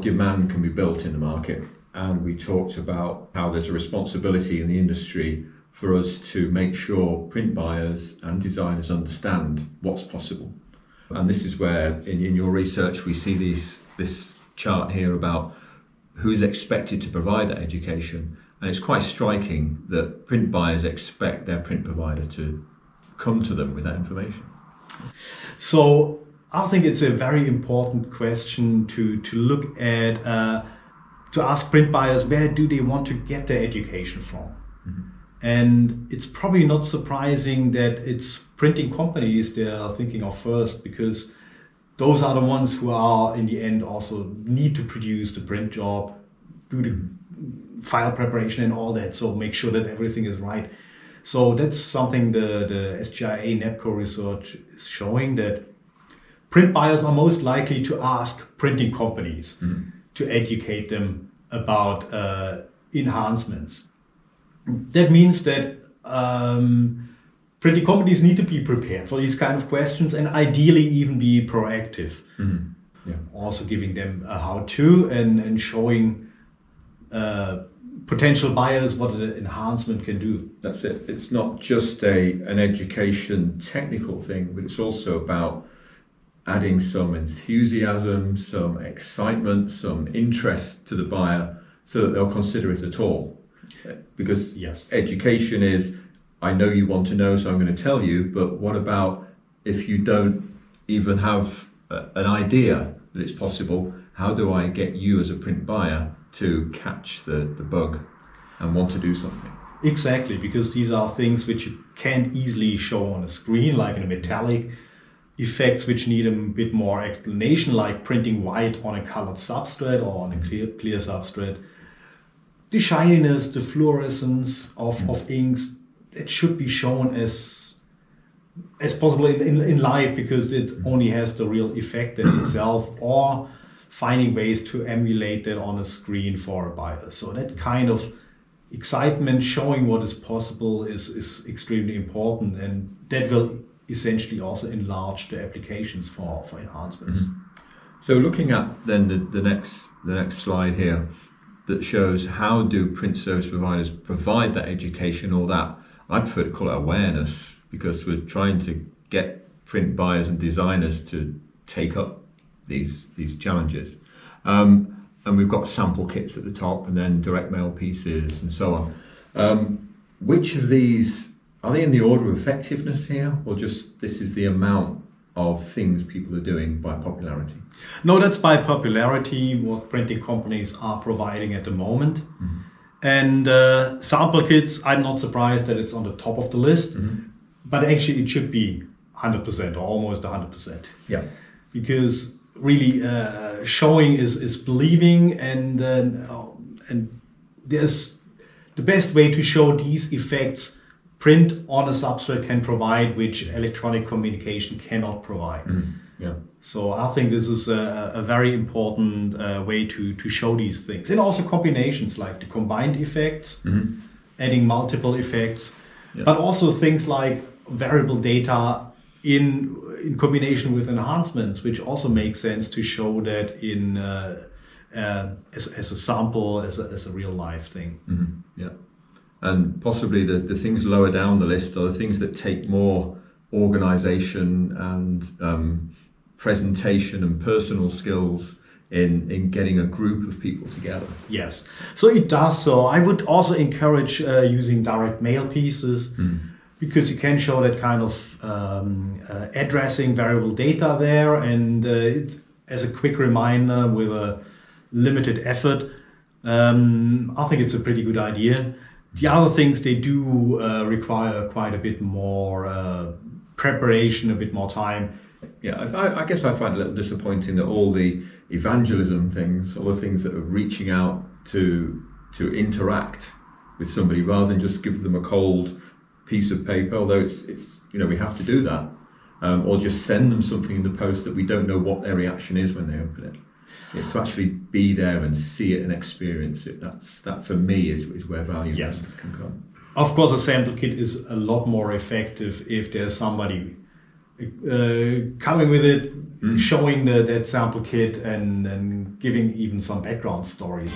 demand can be built in the market. And we talked about how there's a responsibility in the industry for us to make sure print buyers and designers understand what's possible. And this is where, in your research, we see this chart here about who's expected to provide that education. And it's quite striking that print buyers expect their print provider to come to them with that information. So I think it's a very important question to look at, to ask print buyers, where do they want to get their education from? Mm-hmm. And it's probably not surprising that it's printing companies they are thinking of first, because those are the ones who are in the end also need to produce the print job, do the file preparation and all that, so make sure that everything is right. So that's something the SGIA NEPCO research is showing, that print buyers are most likely to ask printing companies to educate them about enhancements. That means that printing companies need to be prepared for these kind of questions and ideally even be proactive. Mm-hmm. Yeah. Also giving them a how-to and showing potential buyers what an enhancement can do. That's it. It's not just an education technical thing, but it's also about adding some enthusiasm, some excitement, some interest to the buyer so that they'll consider it at all. Because yes, education is, I know you want to know, so I'm going to tell you, but what about if you don't even have an idea that it's possible? How do I get you as a print buyer to catch the bug and want to do something? Exactly, because these are things which you can't easily show on a screen, like in a metallic, effects which need a bit more explanation, like printing white on a colored substrate or on a clear substrate. The shininess, the fluorescence of inks, it should be shown as possible in live, because it only has the real effect in itself, or finding ways to emulate that on a screen for a buyer. So that kind of excitement, showing what is possible, is extremely important, and that will essentially also enlarge the applications for enhancements. Mm-hmm. So looking at then the next slide here that shows how do print service providers provide that education, or that, I prefer to call it awareness, because we're trying to get print buyers and designers to take up these challenges. And we've got sample kits at the top and then direct mail pieces and so on. Which of these, are they in the order of effectiveness here, or just this is the amount of things people are doing by popularity? No, that's by popularity, what printing companies are providing at the moment. Mm-hmm. And sample kits, I'm not surprised that it's on the top of the list, but actually it should be 100% or almost 100%. Yeah. Because really showing is believing, and there's the best way to show these effects print on a substrate can provide, which electronic communication cannot provide. Yeah. So I think this is a very important way to show these things. And also combinations like the combined effects, adding multiple effects, but also things like variable data in combination with enhancements, which also makes sense to show that in as a sample, as a real life thing. Mm-hmm. Yeah. And possibly the things lower down the list are the things that take more organization and presentation and personal skills in getting a group of people together. Yes, so it does. So I would also encourage using direct mail pieces, because you can show that kind of addressing variable data there, and it's, as a quick reminder with a limited effort, I think it's a pretty good idea. The other things, they do require quite a bit more preparation, a bit more time. Yeah, I guess I find it a little disappointing that all the evangelism things, all the things that are reaching out to interact with somebody rather than just give them a cold piece of paper, although it's we have to do that, or just send them something in the post that we don't know what their reaction is when they open it. It's to actually be there and see it and experience it. That for me is where value can come. Of course, a sample kit is a lot more effective if there's somebody coming with it, showing that sample kit, and giving even some background stories.